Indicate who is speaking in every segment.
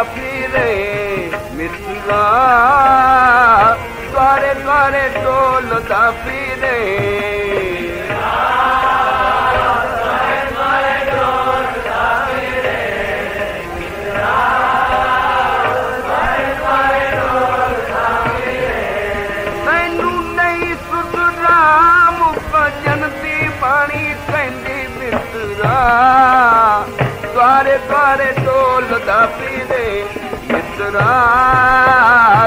Speaker 1: फिरे मित्रा द्वारे द्वारे डोलता फिरे मैनू नहीं सुध राम भजन दी पानी कहंदी मित्रा द्वारे द्वारे डोलता फिरे मित्रा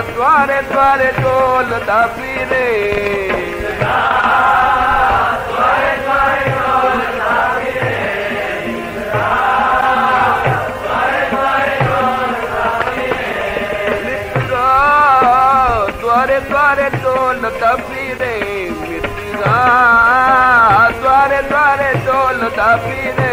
Speaker 1: द्वारे द्वारे डोलता फिरे द्वारे द्वारे डोलता फिरे द्वारे द्वारे डोलता फिरे मित्रा द्वारे द्वारे डोलता फिरे मित्रा द्वारे द्वारे डोलता फिरे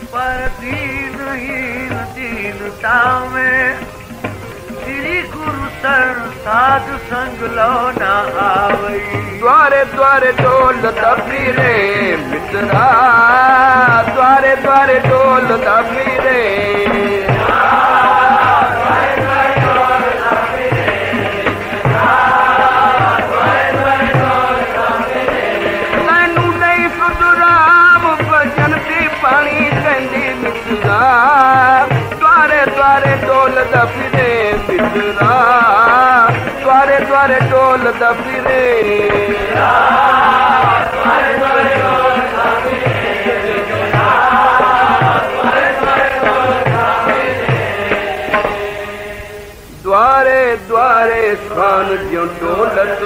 Speaker 1: पर दीनता में श्री गुरु सर साधु संग लो ना आवई द्वारे द्वारे डोलता फिरे मित्रा द्वारे द्वारे डोलता फिरे द्वारे द्वारे डोलता फिरे मित्रा द्वारे द्वारे डोलता फिरे द्वारे द्वारे डोलता फिरे द्वारे द्वारे स्वान जो डोलत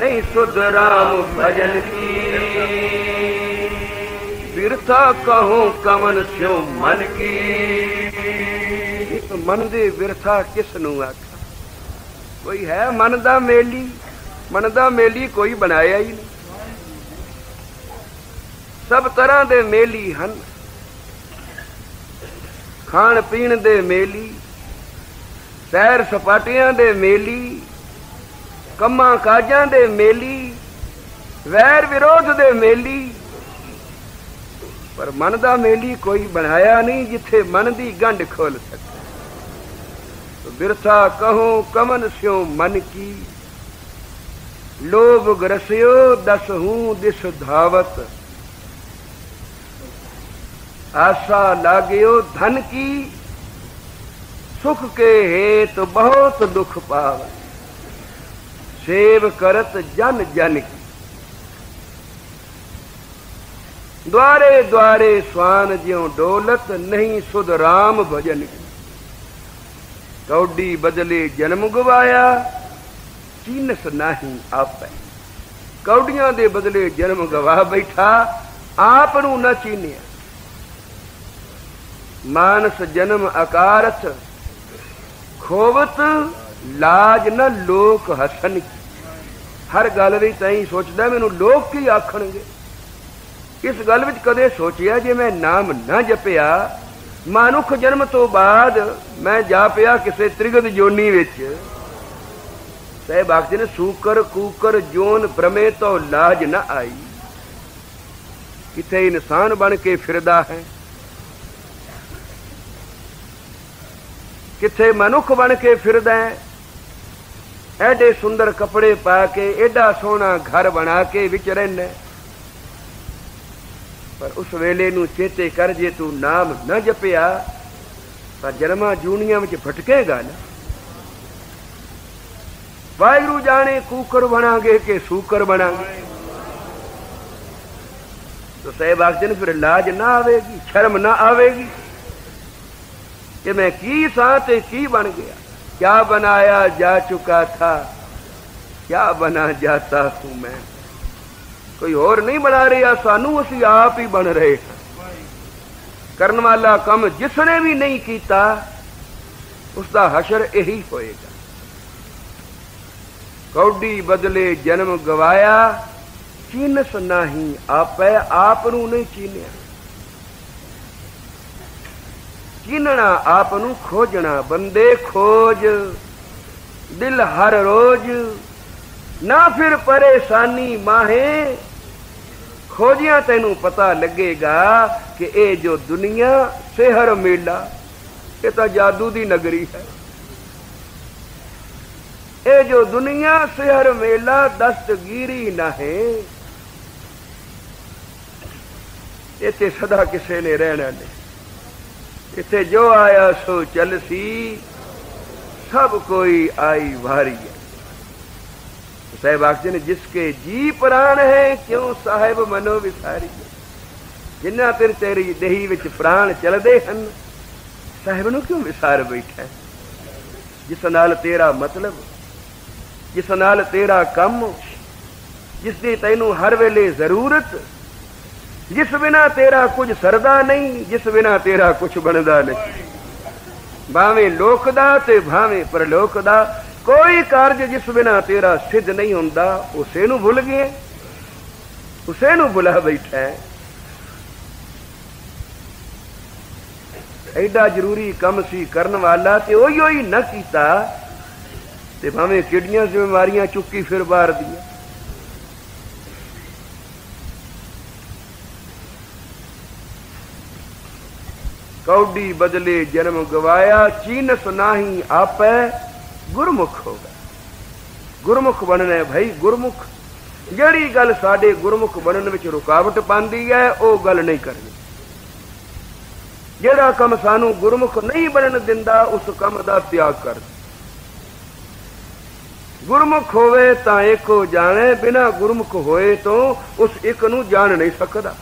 Speaker 1: नहीं सुध राम भजन की बिरथा कहूं कमन स्यो मन की इस मन दे बिरथा किस नूं आखा कोई है मन दा मेली कोई बनाया ही नहीं सब तरह दे मेली हन खाण पीण दे मेली सैर सपाटियां दे मेली कम्मां काजां दे मेली वैर विरोध दे मेली पर मन दा मेली कोई बनाया नहीं जिथे मन दी गंढ खोल सके तो बिरथा कहूं कमन स्यो मन की लोभ ग्रस्यो दस हूं दिस धावत आशा लाग्यो धन की सुख के हेत बहुत दुख पावत सेव करत जन जन की द्वारे द्वारे स्वान ज्यों डोलत नहीं सुध राम भजन की कौडी बदले जन्म गवाया चीनस नहीं आपै कौडियां दे बदले जन्म गवा बैठा आप नू न चीनिया मानस जन्म अकारथ खोवत लाज न लोक हसन की हर गल भी तई सोचदा मैनू लोक की आखणगे इस गल विच कदे सोचिया जे मैं नाम ना जपिया मानुख जन्म तो बाद मैं जापिया किसे त्रिगत जोनी विच साहिब आखदे ने सूकर कूकर जोन भ्रमे तो लाज न आई किथे इंसान बन के फिरदा है किथे मनुख बन के फिरदा है एडे सुंदर कपड़े पा के एडा सोहना घर बना के विच रहना पर उस वेले नू चेते कर जे तू नाम न जपिया तो जन्मा जूनिया में भटकेगा ना वाहिगुरु जाने कूकर बनागे के सूकर बनागे तो साहिब आखदे फिर लाज ना आवेगी शर्म ना आवेगी कि मैं की सा ते की बन गया क्या बनाया जा चुका था क्या बना जाता हूं मैं कोई और नहीं बना रहा सानू असी आप ही बन रहे करने वाला काम जिसने भी नहीं किया उसका हशर यही होएगा कौडी बदले जन्म गवाया चीनस नहीं आपै आप नू नहीं चीनिया चीनना आप नू खोजना, बंदे खोज दिल हर रोज, ना फिर परेशानी माहे, खोजिया तेनू पता लगेगा कि ये जो दुनिया सेहर मेला, ये तो जादू दी नगरी है। ये जो दुनिया सेहर मेला दस्तगीरी ना है, इत्थे सदा किसे ने रहना नहीं। इत्थे जो आया सो चलसी, सब कोई आई वारी है। साहिब आखते ने जिसके जी प्राण है क्यों साहिब मनो विसारी है। जिन्ना तेरे तेरी देही विच प्राण चलदे हन, साहिब नू क्यों विसार बैठा है। जिस नाल तेरा मतलब, जिस नाल तेरा कम, जिसकी तैनू हर वेले जरूरत, जिस बिना तेरा कुछ सरदा नहीं, जिस बिना तेरा कुछ बनदा नहीं। भावें लोक दा ते भावें परलोक दा, कोई कार्य जिस बिना तेरा सिद्ध नहीं हुंदा, उसे नू भुल गए, उसे नू भुला बैठा है। एडा जरूरी कम सी करन वाला ते ओही न कीता, ते भावें किडियां जिम्मेवारियां चुकी फिर बार दियां। कौडी बदले जन्म गवाया, चीनस नाही आपै गुरमुख होगा। गुरमुख बनना है भाई, गुरमुख। जड़ी गल साडे गुरमुख बनने विच रुकावट पांदी है, वो गल नहीं करनी। जेड़ा कम सानू गुरमुख नहीं बनन दिंदा, उस कम दा त्याग कर। गुरमुख होवे तां एक हो जाने, बिना गुरमुख होए तो उस एक नू जान नहीं सकदा।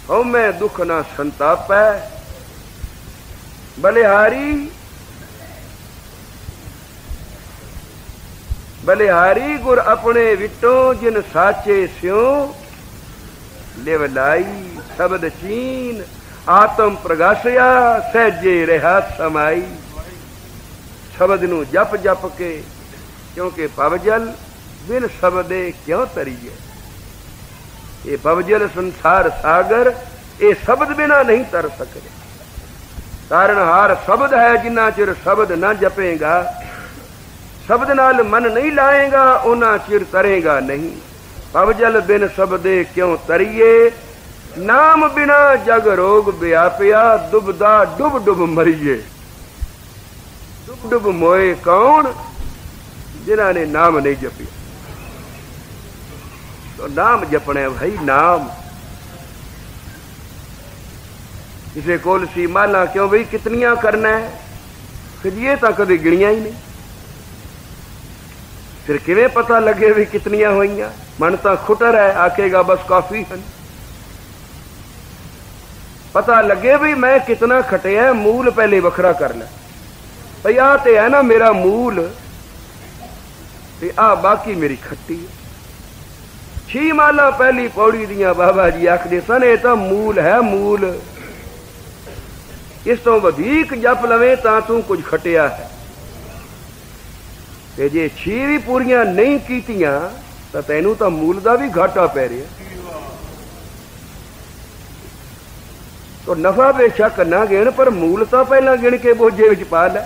Speaker 1: हो मैं दुख ना संताप है, बलिहारी बलिहारी गुर अपने विटों, जिन साचे स्यों लेवलाई। शब्द चीन आत्म प्रगाशया, सहजे रहा समाई। शब्द नू जप जप के, क्योंकि पवजल बिन शब्दे क्यों तरीए। ये पवजल संसार सागर, ये शब्द बिना नहीं तर सकते। तारणहार शब्द है, जिन्ना चिर शब्द न जपेगा, शब्द नाल मन नहीं लाएगा, उना चिर तरेगा नहीं। पवजल बिन शब्दे क्यों तरिए, नाम बिना जग रोग व्यापिया। दुबदा डुब डुब मरिए, डुब डुब मोए कौन, जिन्हां ने नाम नहीं जपिया। तो नाम जपना है भाई, नाम। किसे कोल सी माला क्यों भाई कितनियां करना है, फिर ये तो कभी गिनिया ही नहीं। फिर किवें पता लगे भी कितनियां होइयां। मन तो खुटर है, आखेगा बस काफी है। पता लगे भी मैं कितना खटिया है, मूल पहले वखरा कर ले भाई। आ ते है ना मेरा मूल, ते आ बाकी मेरी खट्टी है। 6 माला पहली पौड़ी दियां बाबा जी आखदे सन, ये तो मूल है मूल। इस तो वधिक जप लवे तां तू कुछ खटिया है। ते जे 6 भी पूरियां नहीं कीतियां तो तैनू तो मूल का भी घाटा पै रहा। तो नफा बेशक ना गिण, पर मूल तो पहला गिण के बोझे विच पा लै।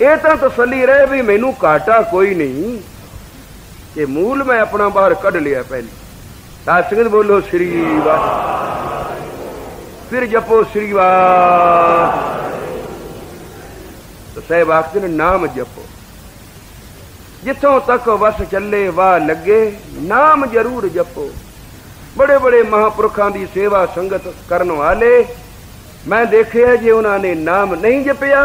Speaker 1: ये तो तसली रहे भी मैनू घाटा कोई नहीं, कि मूल मैं अपना बाहर कढ़ लिया पहले। साध संगत बोलो श्री वाह, फिर जपो श्री वाह। तो साहिब आखते ने नाम जपो, जिथों तक वस चले वाह लगे, नाम जरूर जपो। बड़े बड़े महापुरखों की सेवा संगत करने वाले मैं देखे, जे उन्होंने नाम नहीं जपिया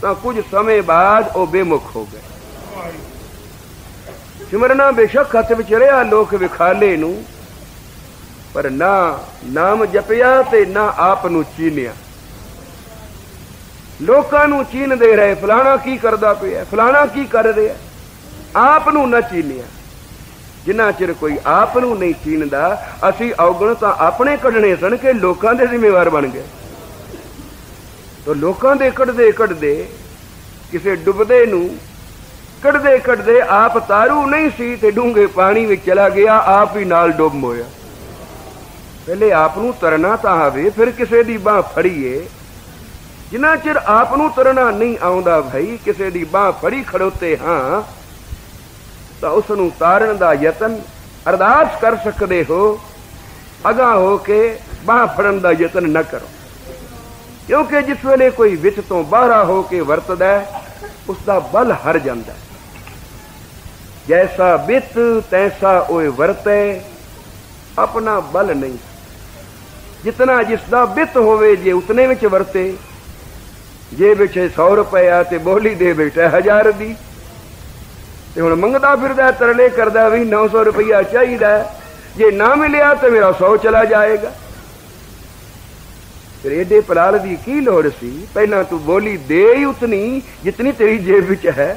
Speaker 1: तो कुछ समय बाद वो बेमुख हो गए। सिमरना बेशक हथ विच रहा लोक विखाले नू, पर ना नाम जपिया ते ना आप नू चीनिया। लोकां नू चीन दे रहे, फलाना की करदा पिया, फलाना की कर रहा, आप नू न चीनिया। जिन्ना चिर कोई आप नू नहीं चीनदा, असी औगण तां अपने कढने सन कि लोकां दे जिम्मेवार बन गए। तो लोकां दे कढदे कढदे किसे डुबदे नू कढदे कढदे आप तारू नहीं सी ते डूंगे पानी विच चला गया, आप ही नाल डुब मोया। पहले आपनू तरना तो आवे, फिर किसी की बांह फड़ीए। जिन्ना चिर आपनू तरना नहीं आउंदा भाई, किसी की बांह फड़ी खड़ोते हाँ, तो उसनू तारन दा यतन अरदास कर सकते हो, अगा हो के बांह फड़न दा यतन न करो। क्योंकि जिस वेले कोई विच तो बाहरा हो के वरतदा उसका बल हर जाता है। जैसा बित तैसा ओए वरते, अपना बल नहीं। जितना जिसका बित होवे जे उतने विच वरते। जे विच 100 रुपया ते बोली दे बैठा 1000 दी, ते हुण मंगदा फिरदा तरले करदा भी 900 रुपया चाहिदा, जे ना मिलिया तो मेरा 100 चला जाएगा। फिर एडे पलाल की की लोड़ सी? पहला तू बोली दे ही उतनी जितनी तेरी जेब विच है।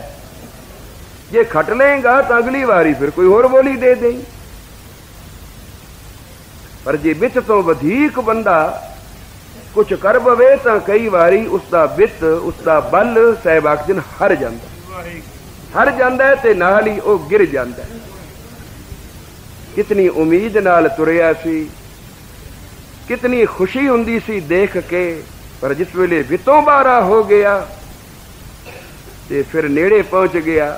Speaker 1: जे खट लेगा तो अगली बारी फिर कोई और बोली दे दे। पर जे बित तो वधिक बंदा कुछ कर पवे तो कई बारी उसका बित उसका बल सहबाकजन हर जाता है ते नाल ही वो गिर जाता है। कितनी उम्मीद नाल तुरिया सी, कितनी खुशी हुंदी सी देख के, पर जिस वेले वितों बारा हो गया ते फिर नेड़े पहुंच गया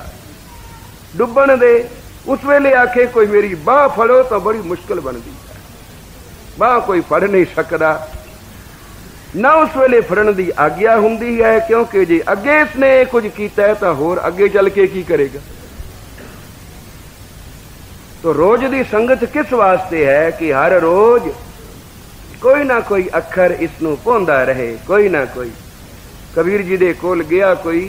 Speaker 1: डुबन दे। उस वेले आखे कोई मेरी बाह फड़ो तो बड़ी मुश्किल बनती है। बाह कोई फड़ नहीं सकता, ना उस वेले फड़न की आग्या हुंदी है, क्योंकि जे अगे इसने कुछ किया है तो होर अगे चल के की करेगा। तो रोज की संगत किस वास्ते है कि हर रोज कोई ना कोई अखर इसनू पौंदा रहे, कोई ना कोई। कबीर जी दे कोल गया कोई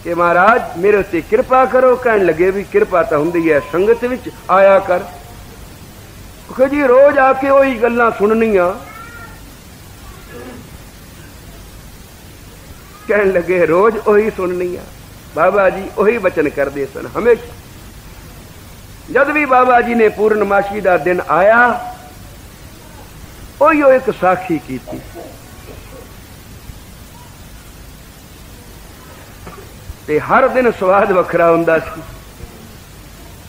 Speaker 1: कि महाराज मेरे उत्ते कृपा करो। कहन लगे भी कृपा तो हुंदी है, संगत विच आया कर। जी रोज आके वही गल्लां सुननियां। कहन लगे रोज वही सुननियां। बाबा जी वही वचन करते सन हमेशा। जद भी बाबा जी ने पूर्णमाशी का दिन आया ओयो एक साखी की थी। ते हर दिन स्वाद वखरा हुंदा सी।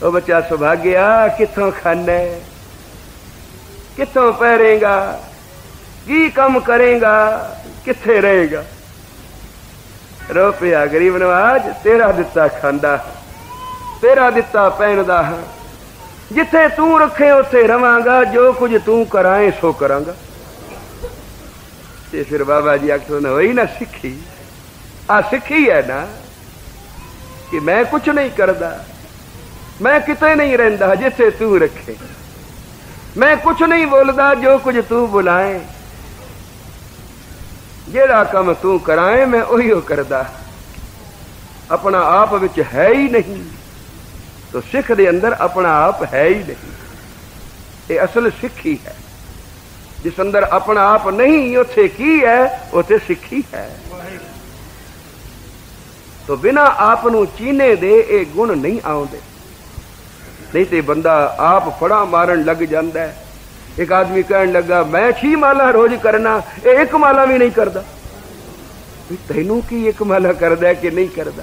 Speaker 1: ओ बच्चा सुभाग्या किथों खाना है, किथों पहरेगा, की कम करेगा, किथे रहेगा। रो पिया गरीब नवाज तेरा दिता खांदा, तेरा दिता पहनदा है। जिथे तू रखे उथे रवांगा, जो कुछ तू कराए सो करांगा। ते फिर बाबा जी आखो ना वही ना सीखी, आ सीखी है ना कि मैं कुछ नहीं करदा, मैं किते नहीं रहिंदा जिथे तू रखे, मैं कुछ नहीं बोलदा जो कुछ तू बुलाए, जेड़ा कम तू कराए मैं उही करदा। अपना आप विच है ही नहीं, तो सिख दे अंदर अपना आप है ही नहीं। ये असल सिखी है। जिस अंदर अपना आप नहीं उथे की है, उथे सिखी है। तो बिना आप नू चीने दे ये गुण नहीं आउंदे। नहीं तो बंदा आप फड़ा मारन लग जाता है। एक आदमी कहन लगा मैं 6 माला रोज करना, ये 1 माला भी नहीं करता। तेनू की 1 माला करदा है कि नहीं करदा?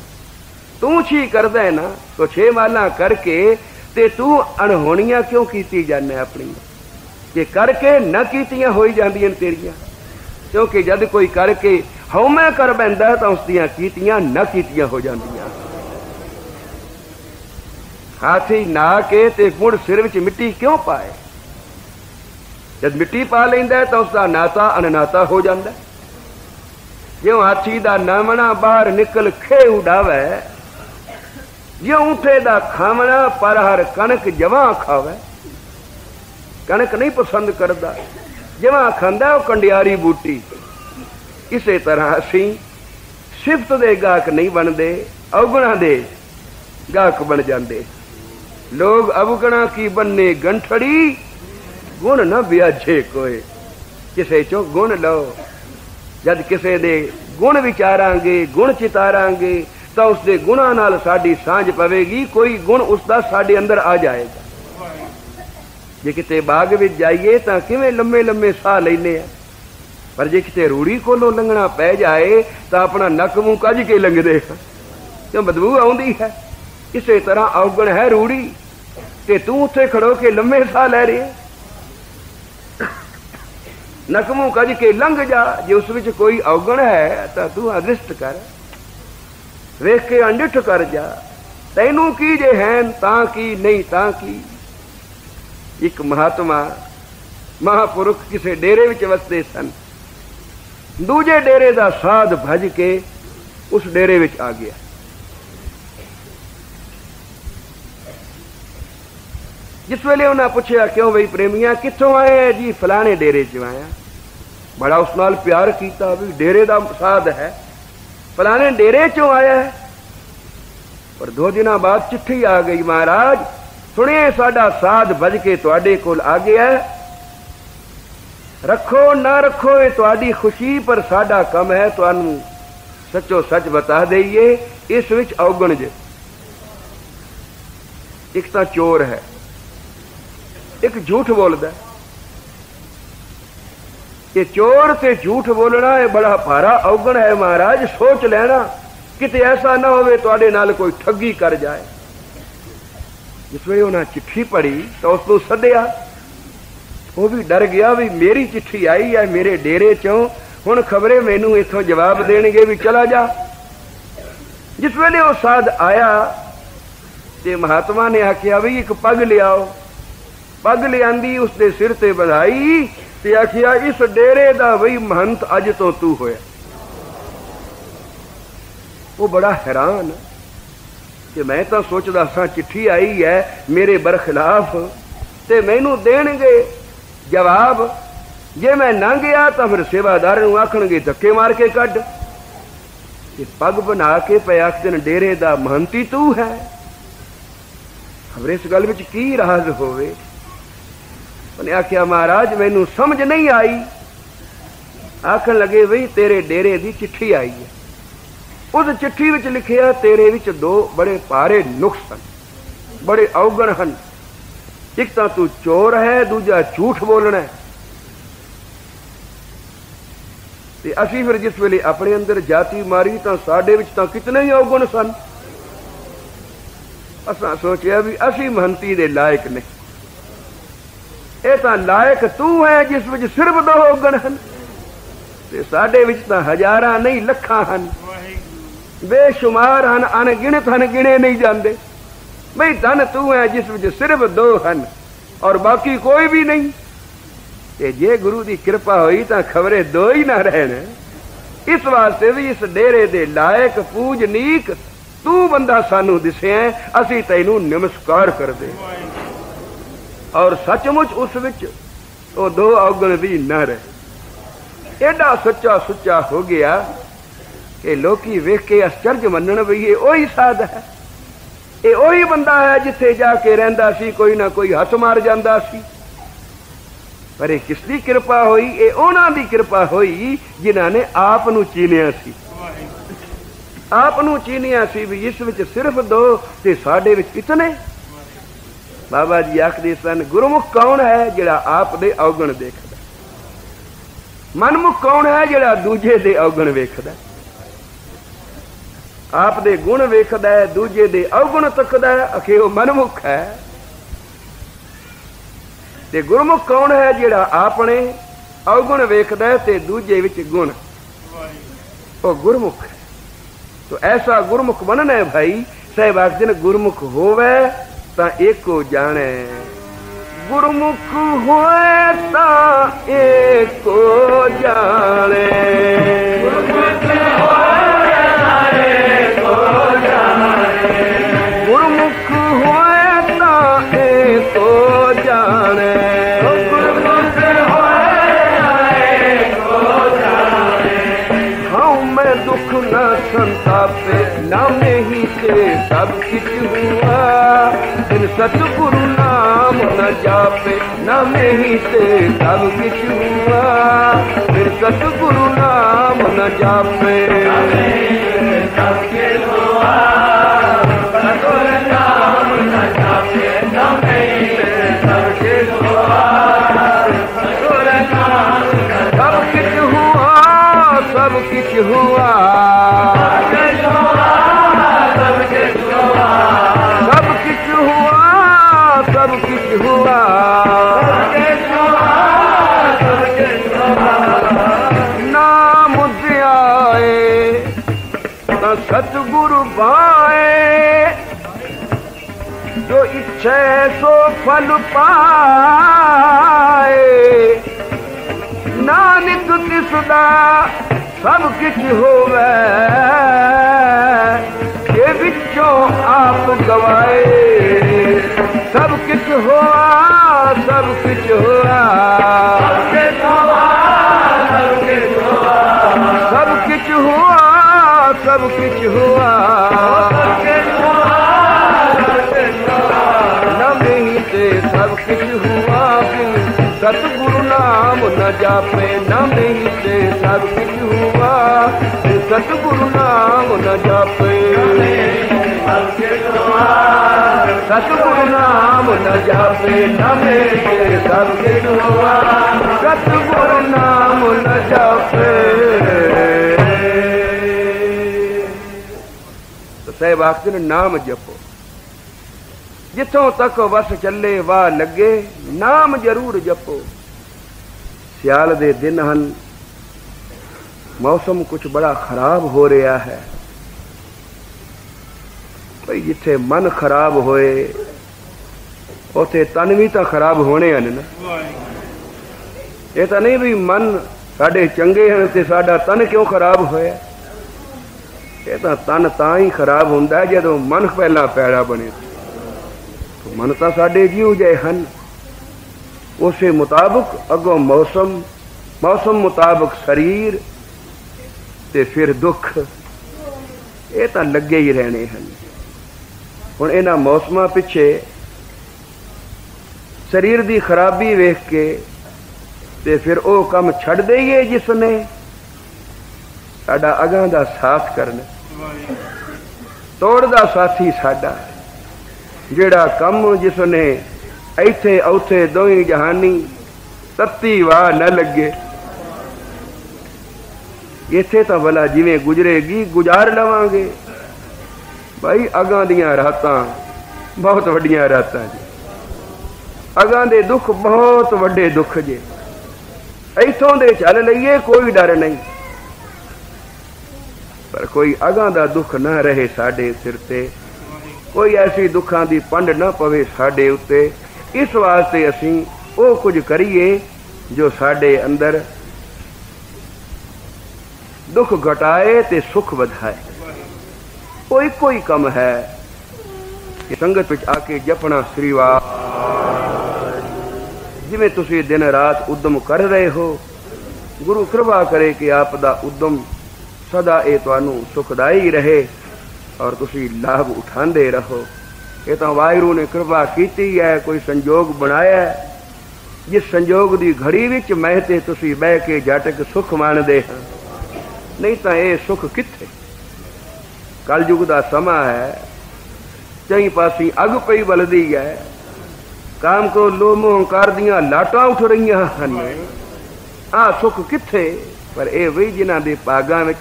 Speaker 1: तू 6 करदा है ना, तो 6 माला करके ते तू अणहोणियां क्यों कीती जाने अपनी? कि करके न कीतियां हो जांदियां तेरियां। क्योंकि जद कोई करके हौमै कर बैठदा तो उसदियां कीतियां न कीतियां हो जांदियां। हाथी ना के ते मुड़ सिर विच मिट्टी क्यों पाए? जब मिट्टी पा लेंदा तो उसका नाता अननाता हो जाता। ज्यों हाथी का नामना बाहर निकल खे उड़ावे, ज्यों ऊठे का खावना पर हर कणक जवां खावे। कणक नहीं पसंद करता, जवां खांदा वो कंडियारी बूटी। इसे तरह असी सिफत दे गाहक नहीं बनते, अवगुणा दे गाहक बन जाते। लोग अवगुणा की बनने गंठड़ी, गुण न ब्याजे कोई। किसे चो गुण लो। जद किसे दे गुण विचारांगे, गुण चितारांगे तो उसके गुणा नाल साडी सांझ पवेगी। कोई गुण उसका साडे अंदर आ जाएगा। जे किते बाग विच जाइए तो किवें लम्मे लम्मे साह लैने, पर जे किते रूड़ी कोलों लंघना पै जाए तो अपना नक मूंह कज के लंघदे, क्यों बदबू आउंदी है। इसे तरह अवगुण है रूड़ी, ते तू उत्थे खड़ो के लम्मे साह लै रहे। नकमू कज के लंघ जा, जे उस विच कोई अवगण है तो तू अदृष्ट कर, वेख के अंडिठ कर जा, तैनू की जे हैन तां की नहीं तां की। एक महात्मा महापुरुष किसी डेरे विच वसदे सन, दूजे डेरे दा साध भज के उस डेरे विच आ गया। जिस वेले उन्हें पूछया क्यों बई प्रेमिया कित्थों आए है जी, फलाने डेरे च आया। बड़ा उस नाल प्यार कीता, भी डेरे दा साध है, फलाने डेरे चों आया है। पर 2 दिन बाद चिट्ठी आ गई, महाराज सुनिए साडा साध भज के तुहाडे कोल आ गया है, रखो ना रखो ये तुहाडी खुशी, पर साडा कम है तुहानू सचो सच बता दईए, इस विच अवगण जे। एक तां चोर है, एक झूठ बोलदा। ये चोर ते झूठ बोलना ये बड़ा भारा अवगण है महाराज, सोच लेना किते ऐसा ना होवे तुहाडे नाल कोई ठगी कर जाए। जिस वे उन्हें चिट्ठी पढ़ी तो उसको सद्या, वो भी डर गया भी मेरी चिट्ठी आई है मेरे डेरे चों, हुण खबरे मैनू इथों जवाब देणगे भी चला जा। जिस वेले वो साध आया ते महात्मा ने आख्या भी एक पग लियाओ, पग लियांदी उसके सिर ते बधाई ते आखिया इस डेरे दा वही महंत अज तो तू होया। वो बड़ा हैरान कि मैं तो सोचदा सा चिट्ठी आई है मेरे बरखिलाफ ते मैनू देणगे जवाब, जे मैं ना गया तो फिर सेवादार नूं आखणगे धक्के मार के कढ। पग बना के पे आखदे डेरे दा महंती तू है। खबर इस गल विच की राज होवे। उन्हें आख्या महाराज मैनू समझ नहीं आई। आखन लगे बई तेरे डेरे दी चिट्ठी आई है, उस चिट्ठी विच लिखिया तेरे विच 2 बड़े भारे नुक्स हन, बड़े अवगण हन। एक तां तू चोर है, दूजा झूठ बोलना है। ते असीं फिर जिस वेले अपने अंदर जाति मारी तां साडे विच तां कितने ही अवगुण सन। असां सोचिया भी असीं महंती दे लायक नहीं, ये तां लायक तू है जिस विच सिर्फ 2 अवगुण हन, ते साडे विच तां हजारां नहीं लखां हन, बेशुमार हन, अनगिणत हन, गिणे नहीं जाते। भाई धन तू है जिस विच सिर्फ 2 हन और बाकी कोई भी नहीं। ते जे गुरु की कृपा हुई तो खबरे 2 ही ना रहन। इस वास्ते भी इस डेरे दे लायक पूजनीक तू बंदा सानू दिसे, असी तैनू नमस्कार कर दे। और सचमुच उस विच वो 2 अवगुण भी न रहे। एडा सच्चा सुच्चा हो गया कि लोकी वेख के आश्चर्य मनन भी ये ओही साध है, ये ओही बंदा है जिथे जाके रहिंदा सी, कोई ना कोई हथ मार जांदा सी। पर ये किसकी कृपा हुई? ये उन्हां दी कृपा हुई जिन्हां ने आप नूं चीनिया सी, आप नूं चीनिया सी भी इस विच सिर्फ 2 ते साडे विच इतने। बाबा जी आखदे सन गुरमुख कौन है जिहड़ा आप दे अवगुण देखदा, मनमुख कौन है जिहड़ा दूजे दे अवगुण वेखदा। आप दे गुण वेखदा है, दूजे दे अवगुण तकदा है, अखे वो मनमुख है। ते गुरमुख कौन है जिहड़ा आपने अवगुण वेखदा है ते दूजे विच गुण, वो गुरमुख है। तो ऐसा गुरमुख बनना है भाई। साहिब आखदे गुरमुख होवे तां एको जाने, गुरमुख होए तां एको जाने, गुरमुख होए तां एको जाने, गुरमुख होए तां एको जाने, गुरमुख होए तां एको जाने। हाँ मैं दुख न संतापे नाम ही से सब कुछ हुआ, बिन सतगुरु नाम न जापे नाम ही से सब कुछ हुआ, बिन सतगुरु नाम न जापे सब कुछ हुआ, सतगुरु नाम न जापे नाम ही से सब कुछ हुआ, सतगुरु नाम सब कुछ हुआ, सब कुछ हुआ, सब कुछ हुआ, जो इच्छे सो फल पाए, नानक तिसदा सब किछ होवे, ये विचों आप गवाए। सब किछ हुआ, सब किछ हुआ, सब किछ हुआ, सब किछ हुआ, सब किछ हुआ, नमी से सब किछ हुआ। सतगुरु नाम न जापे, नमी से सब किछ हुआ। सतगुरु नाम न जापे, सतगुरु नाम न जापे, नमी से सब किछ हुआ। सतगुरु नाम न जापे। तो साहिब आखदे ने नाम जपो, जिथों तक वस चले वाह लगे, नाम जरूर जपो। सियाल दे दिन हन, मौसम कुछ बड़ा खराब हो रहा है। भाई जिथे मन खराब होए उथे तन भी तो खराब होने हैं ना। ये तो नहीं भी मन साडे चंगे हैं ते साडा तन क्यों खराब होया। ये तो तन तां ही खराब हुंदा है जदों मन पहला पैड़ा बने। तो मन तो साडे जीव जे हन, उसे मुताबिक अगों मौसम, मौसम मुताबिक शरीर ते फिर दुख, ये तो लगे ही रहने हैं। हुण इन्हां मौसमां पिछे शरीर दी खराबी वेख के ते फिर ओ काम छड़ दईए जिसने साडा अगां दा साथ करना। तोड़दा साथी साडा, जेड़ा कम जिसने इथे उथे दोई जहानी, तत्ती वाह न लगे। इथे तो भला जिवें गुजरेगी गुजार लवांगे। भाई अगां दियां रातां बहुत वड्डियां रातां जी, अगां दे दुख बहुत वड्डे दुख जे। इथों दे चल लईए कोई डर नहीं, पर कोई अगां दा दुख ना रहे साडे सिर ते, कोई ऐसी दुखां दी पंड ना पवे साडे उत्ते। इस वास्ते असीं ओ कुछ करिए जो साडे अंदर दुख घटाए ते सुख वधाए। कोई कोई कम है कि संगत विच आके जपना श्री वाह। जिवें तुसीं दिन रात उद्यम कर रहे हो, गुरु कृपा करे कि आप दा उद्यम सदा ये तुहानू सुखदाई रहे और तुसीं लाभ उठांदे रहो। ये तो वाहिगुरू ने कृपा कीती है, कोई संजोग बनाया है, जिस संजोग दी घड़ी विच मैं ते तुसीं बह के झटक सुख माणदे हां। नहीं तो ये सुख किथे। कलयुग दा समा है, चई पासी अग पई बलदी है, काम को लोभ अहंकार दियां लाटां उठ रहीआं हन। आ सुख किथे? पर ये वही जिन्हां दे भागां विच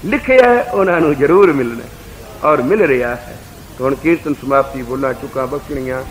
Speaker 1: लिखिआ है उन्हां नूं जरूर मिलना और मिल रहा है। तो हुण कीर्तन समाप्ति बोला चुका बखशणियां।